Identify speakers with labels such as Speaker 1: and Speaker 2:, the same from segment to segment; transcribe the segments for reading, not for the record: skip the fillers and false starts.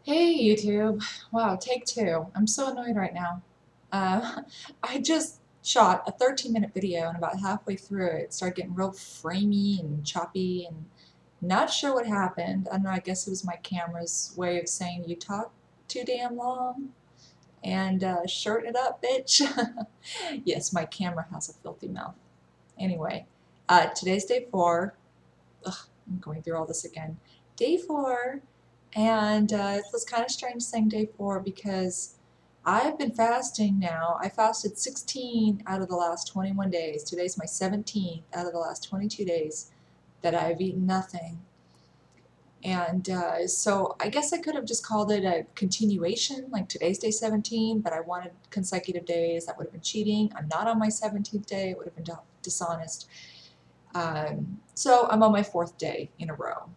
Speaker 1: Hey YouTube. Wow, take two. I'm so annoyed right now. Uh, I just shot a 13-minute video and about halfway through it started getting real framey and choppy and not sure what happened. I don't know, I guess it was my camera's way of saying you talk too damn long and shorten it up, bitch. Yes, my camera has a filthy mouth. Anyway, today's day 4. Ugh, I'm going through all this again. Day 4, and it was kind of strange saying day 4 because I've been fasting now. I fasted 16 out of the last 21 days. Today's my 17th out of the last 22 days that I've eaten nothing. And so I guess I could have just called it a continuation, like today's day 17, but I wanted consecutive days. That would have been cheating. I'm not on my 17th day. It would have been dishonest. So I'm on my 4th day in a row,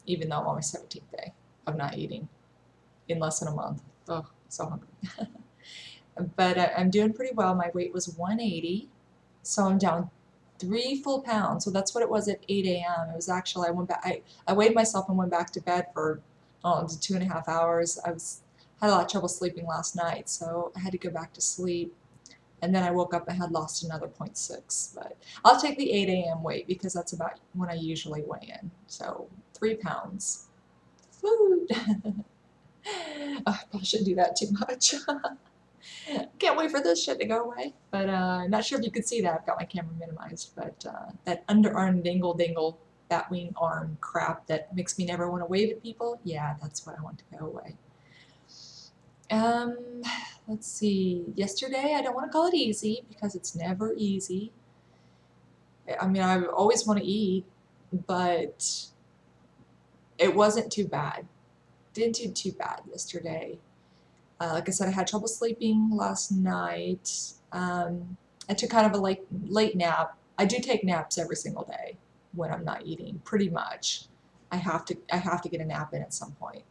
Speaker 1: even though I'm on my 17th day of not eating in less than a month. Oh, so hungry. But I'm doing pretty well. My weight was 180, so I'm down 3 full pounds. So that's what it was at 8 a.m. It was actually, I went back, I weighed myself and went back to bed for, oh, it was 2.5 hours. Had a lot of trouble sleeping last night, so I had to go back to sleep. And then I woke up and had lost another 0.6. But I'll take the 8 a.m. weight because that's about when I usually weigh in. So 3 pounds. Food. Oh, I probably shouldn't do that too much. Can't wait for this shit to go away. But not sure if you could see that. I've got my camera minimized. But that underarm dingle dingle batwing arm crap that makes me never want to wave at people, yeah, that's what I want to go away. Um, let's see. Yesterday, I don't want to call it easy because it's never easy. I mean, I always want to eat, but it wasn't too bad. Didn't do too bad yesterday. Like I said, I had trouble sleeping last night. I took kind of a late nap. I do take naps every single day when I'm not eating, pretty much. I have to get a nap in at some point.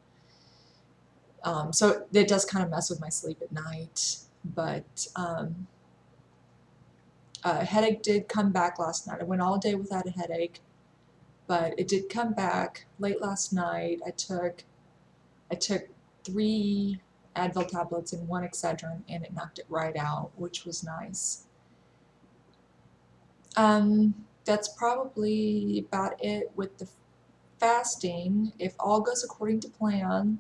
Speaker 1: So it does kind of mess with my sleep at night. But a headache did come back last night. I went all day without a headache, but it did come back late last night. I took 3 Advil tablets and 1 Excedrin, and it knocked it right out, which was nice. That's probably about it with the fasting. If all goes according to plan,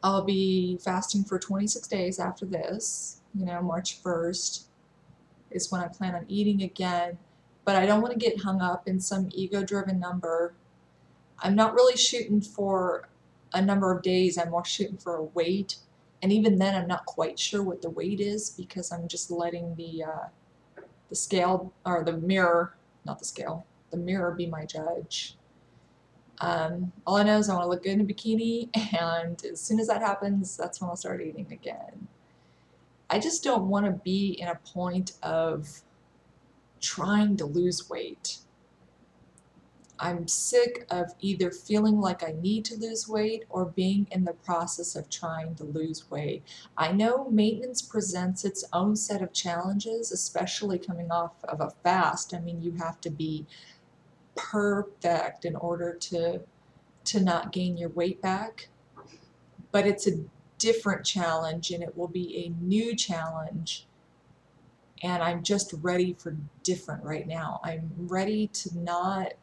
Speaker 1: I'll be fasting for 26 days after this. March 1st is when I plan on eating again, but I don't want to get hung up in some ego-driven number. I'm not really shooting for a number of days, I'm more shooting for a weight, and even then I'm not quite sure what the weight is because I'm just letting the scale, or the mirror, not the scale, the mirror be my judge. All I know is I want to look good in a bikini, and as soon as that happens, that's when I'll start eating again. I just don't want to be in a point of trying to lose weight. I'm sick of either feeling like I need to lose weight or being in the process of trying to lose weight. I know maintenance presents its own set of challenges, especially coming off of a fast. I mean, you have to be perfect in order to not gain your weight back. But it's a different challenge, and it will be a new challenge. And I'm just ready for different right now. I'm ready to not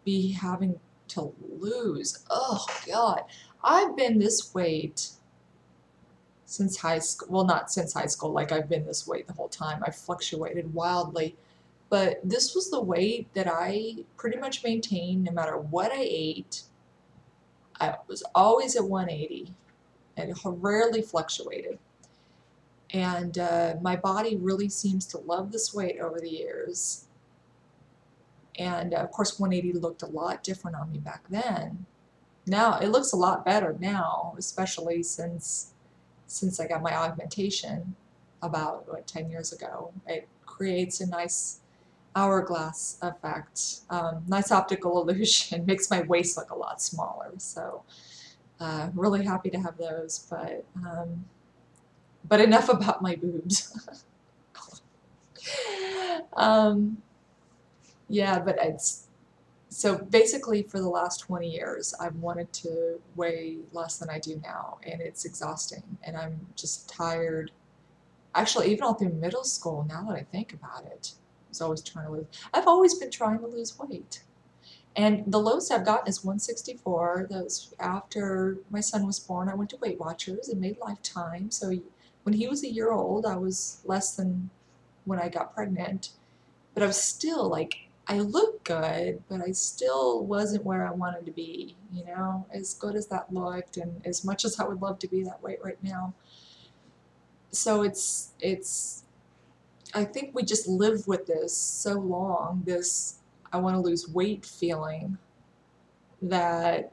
Speaker 1: be having to lose. Oh God, I've been this weight since high school. Well, not since high school, like I've been this weight the whole time. I've fluctuated wildly, but this was the weight that I pretty much maintained no matter what I ate. I was always at 180 and rarely fluctuated. And my body really seems to love this weight over the years. And of course, 180 looked a lot different on me back then. Now it looks a lot better now, especially since I got my augmentation about 10 years ago. It creates a nice hourglass effect, nice optical illusion, makes my waist look a lot smaller. So really happy to have those, but enough about my boobs. um, yeah, but So basically, for the last 20 years, I've wanted to weigh less than I do now, and it's exhausting, and I'm just tired. Actually, even all through middle school, now that I think about it, I was always trying to lose. I've always been trying to lose weight. And the lowest I've gotten is 164. That was after my son was born. I went to Weight Watchers and made Lifetime. So when he was a year old, I was less than when I got pregnant. But I was still like, I looked good, but I still wasn't where I wanted to be, you know, as good as that looked and as much as I would love to be that weight right now. So I think we just live with this so long, this I want to lose weight feeling, that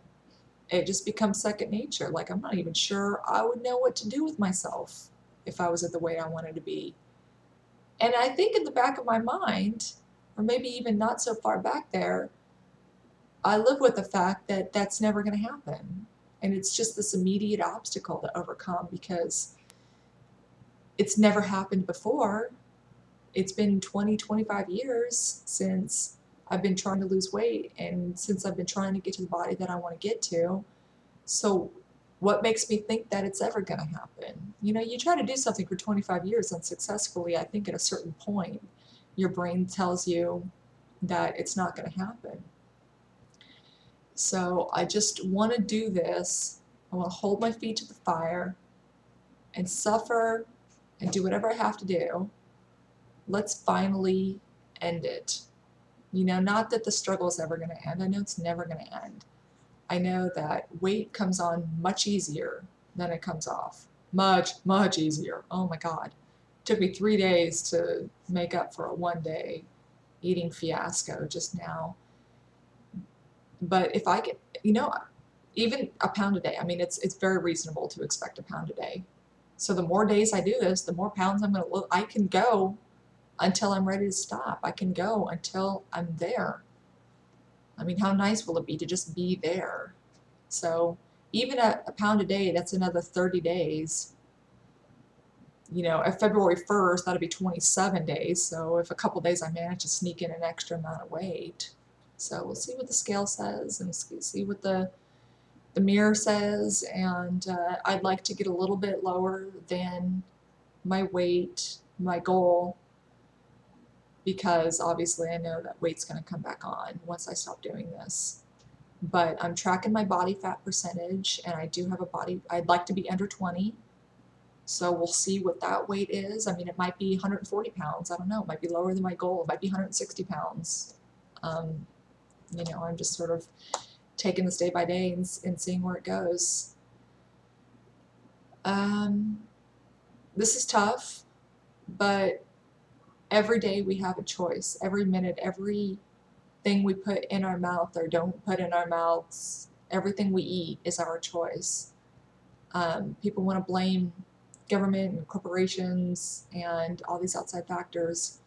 Speaker 1: it just becomes second nature. Like, I'm not even sure I would know what to do with myself if I was at the weight I wanted to be. And I think in the back of my mind, or maybe even not so far back there, I live with the fact that that's never going to happen. And it's just this immediate obstacle to overcome because it's never happened before. It's been 20, 25 years since I've been trying to lose weight and since I've been trying to get to the body that I want to get to. So what makes me think that it's ever going to happen? You know, you try to do something for 25 years unsuccessfully, I think at a certain point, your brain tells you that it's not going to happen. So I just want to do this. I want to hold my feet to the fire and suffer and do whatever I have to do. Let's finally end it. You know, not that the struggle is ever going to end. I know it's never going to end. I know that weight comes on much easier than it comes off. Much, much easier. Oh my God. It took me 3 days to make up for a 1 day eating fiasco just now. But if I get, you know, even a pound a day, I mean, it's very reasonable to expect a pound a day. So the more days I do this, the more pounds I'm going to, I can go until I'm ready to stop. I can go until I'm there. I mean, how nice will it be to just be there? So even a pound a day, that's another 30 days. You know, at February 1st, that'll be 27 days. So if a couple days I manage to sneak in an extra amount of weight. So we'll see what the scale says and see what the mirror says. And I'd like to get a little bit lower than my weight, my goal, because obviously I know that weight's going to come back on once I stop doing this. But I'm tracking my body fat percentage, and I do have a body, I'd like to be under 20. So we'll see what that weight is. I mean, it might be 140 pounds. I don't know. It might be lower than my goal. It might be 160 pounds. You know, I'm just sort of taking this day by day and seeing where it goes. This is tough, but every day we have a choice. Every minute, every thing we put in our mouth or don't put in our mouths, everything we eat is our choice. People want to blame government and corporations and all these outside factors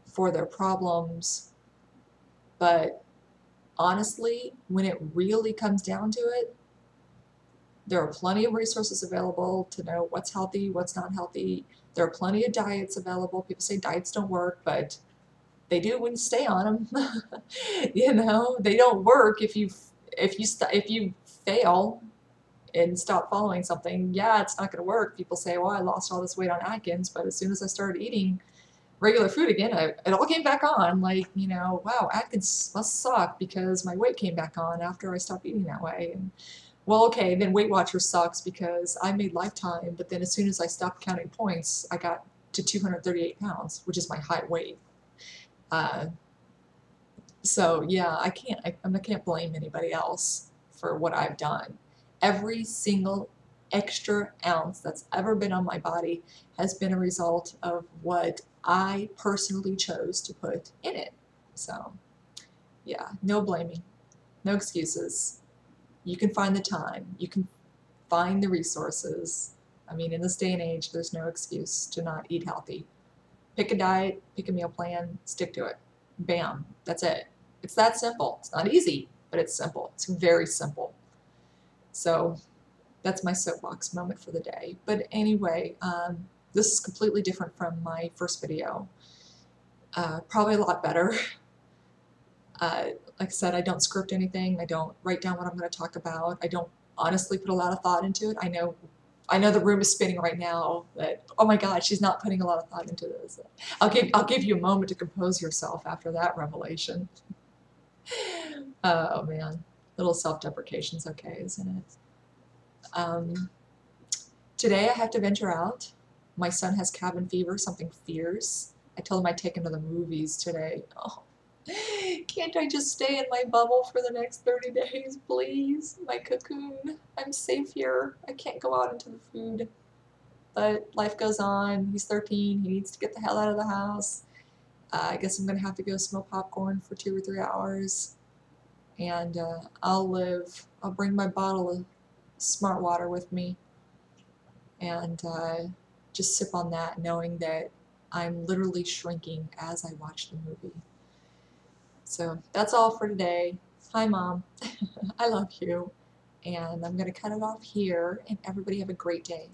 Speaker 1: for their problems, but honestly, when it really comes down to it, there are plenty of resources available to know what's healthy, what's not healthy. There are plenty of diets available. People say diets don't work, but they do when you stay on them. You know, they don't work if you fail and stop following something. Yeah, it's not going to work. People say, well, I lost all this weight on Atkins, but as soon as I started eating regular food again, it all came back on. Like, you know, wow, Atkins must suck because my weight came back on after I stopped eating that way. And well, okay, then Weight Watchers sucks because I made Lifetime, but then as soon as I stopped counting points, I got to 238 pounds, which is my high weight. So yeah, I can't blame anybody else for what I've done. Every single extra ounce that's ever been on my body has been a result of what I personally chose to put in it. So yeah, no blaming, no excuses. You can find the time. You can find the resources. I mean, in this day and age, there's no excuse to not eat healthy. Pick a diet, pick a meal plan, stick to it. Bam, that's it. It's that simple. It's not easy, but it's simple. It's very simple. So that's my soapbox moment for the day. But anyway, this is completely different from my first video. Probably a lot better. Like I said, I don't script anything. I don't write down what I'm going to talk about. I don't honestly put a lot of thought into it. I know the room is spinning right now, but oh my God, she's not putting a lot of thought into this. I'll give you a moment to compose yourself after that revelation. Oh man, little self-deprecation's okay, isn't it? Um, Today I have to venture out. My son has cabin fever, something fierce. I told him I'd take him to the movies today. Oh, can't I just stay in my bubble for the next 30 days, please? My cocoon. I'm safe here. I can't go out into the food. But life goes on. He's 13. He needs to get the hell out of the house. I guess I'm going to have to go smoke popcorn for 2 or 3 hours. And I'll live. I'll bring my bottle of smart water with me and just sip on that, knowing that I'm literally shrinking as I watch the movie. So that's all for today. Hi, Mom. I love you. And I'm going to cut it off here, and everybody have a great day.